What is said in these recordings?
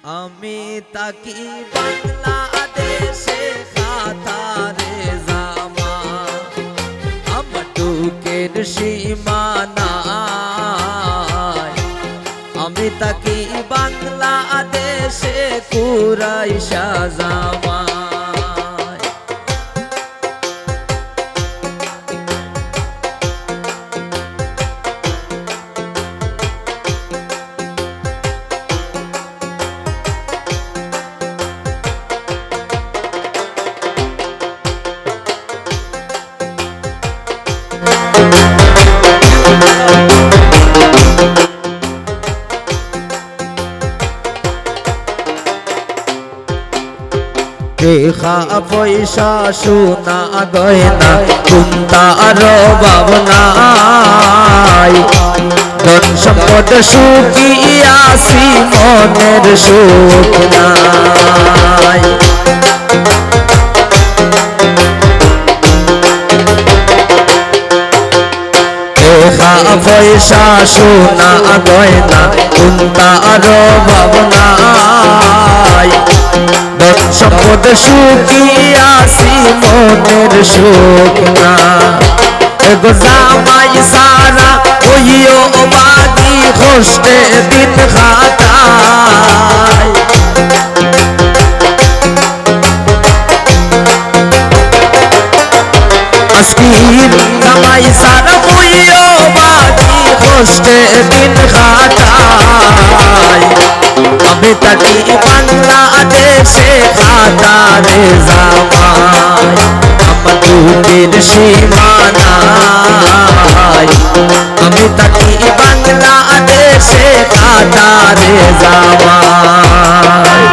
আমি তাকি বাংলাদেশে খাতারে জামা আমটুকের সীমানায় আমি তাকি বাংলাদেশে কুরাইশা জামা রেখা পয়সা সোনা গয়না কুন্তার ভাবনাই ধন সম্পদ সুখী আসি মনের সুখ নাই রেখা পয়সা সোনা গয়না কুন্তার ভাবনাই সম্পদ সুখী আসি মনের সুখ না এগো জামাই সারা হইও বাগি কষ্টে দিন খাটায় আজকির জামাই সারা হইও বাগি কষ্টে দিন খাটায় আমি তাকি বাংলাদেশে খাতারে জামাই আমার দুঃখের সীমানায় আমি তাকি বাংলাদেশে খাতারে জামাই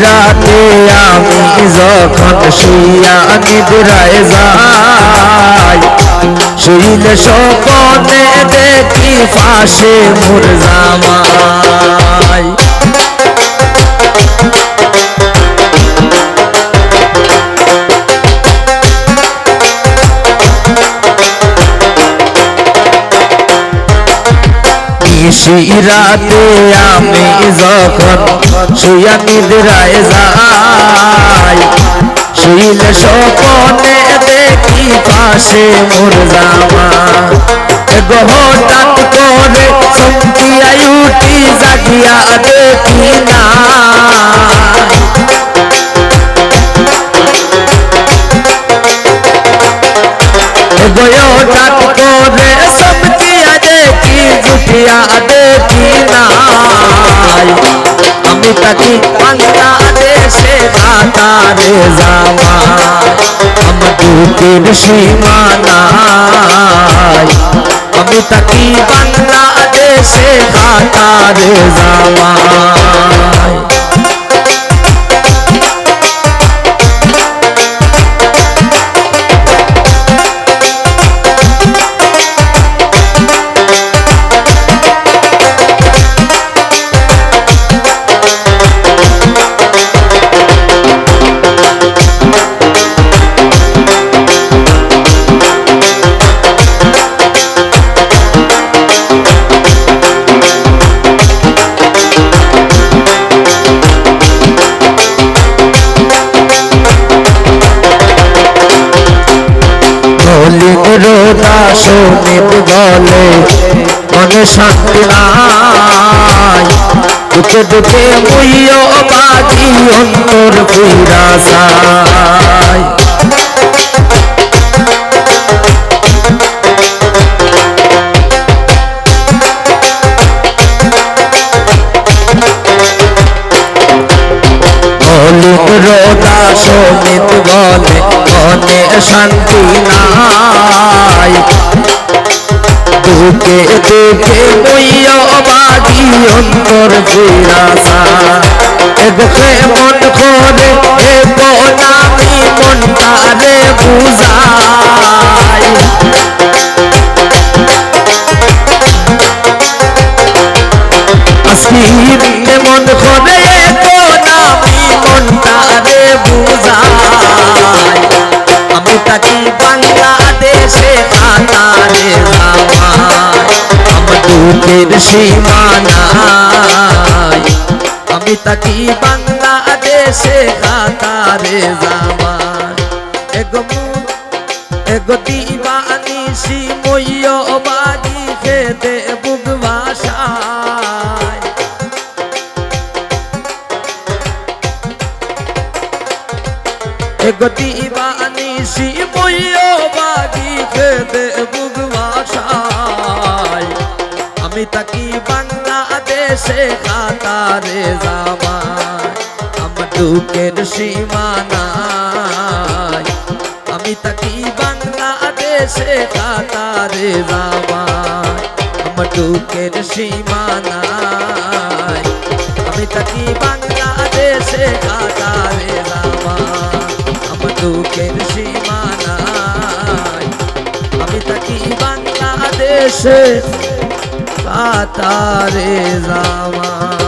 রাতে আমি যখন শুইয়া নিদ্রায় যাই শুইলে স্বপ্নে দেখি পাশে মোর জামাই রাতে আমি যখন শুইয়া নিদ্রায় যাই শুইলে স্বপ্নে দেখি পাশে মোর জামা হঠাৎ করে চমকিয়া উঠি জাগিয়া দেখি না হঠাৎ করে চমকিয়া দেখি জুটিয়া দেখি নাই আমি তাকি বাংলাদেশে খাতারে জামাই আমার দুঃখের সীমানায় আমি তাকি বাংলাদেশে খাতারে জামাই রোদা সমিত গলে মনে শান্তি নাই দুঃখে দুঃখে মুইও বাগি অন্তর পুইরা যায় রোদা সমিত গলে মনে শান্তি নাই দুঃখে দুঃখে মুইও বাগি অন্তর পুইরা যায় দেখে মন করে হে নামি কঠিন এমন করে এখন আমি মনটারে বুঝাই আমি থাকি বাংলাদেশে কাতারে জামাই আমার দুঃখের সীমানায় আমি থাকি বাংলাদেশে কাতারে জামাই এগো দিবানি সিমইয় বাড়ি খেতে বুক ভাষায় এগো দিবানি সিমইয় বাড়ি খেতে বুক ভাষায় আমি থাকি বাংলাদেশে কাতারে জামাই আমার দুঃখের সীমানায় আমি থাকি বাংলাদেশে কাতারে জামাই আমার দুঃখের সীমানায় আমি থাকি বাংলাদেশে কাতারে জামাই আমার দুঃখের সীমানায় আমি থাকি বাংলাদেশে কাতারে জামাই।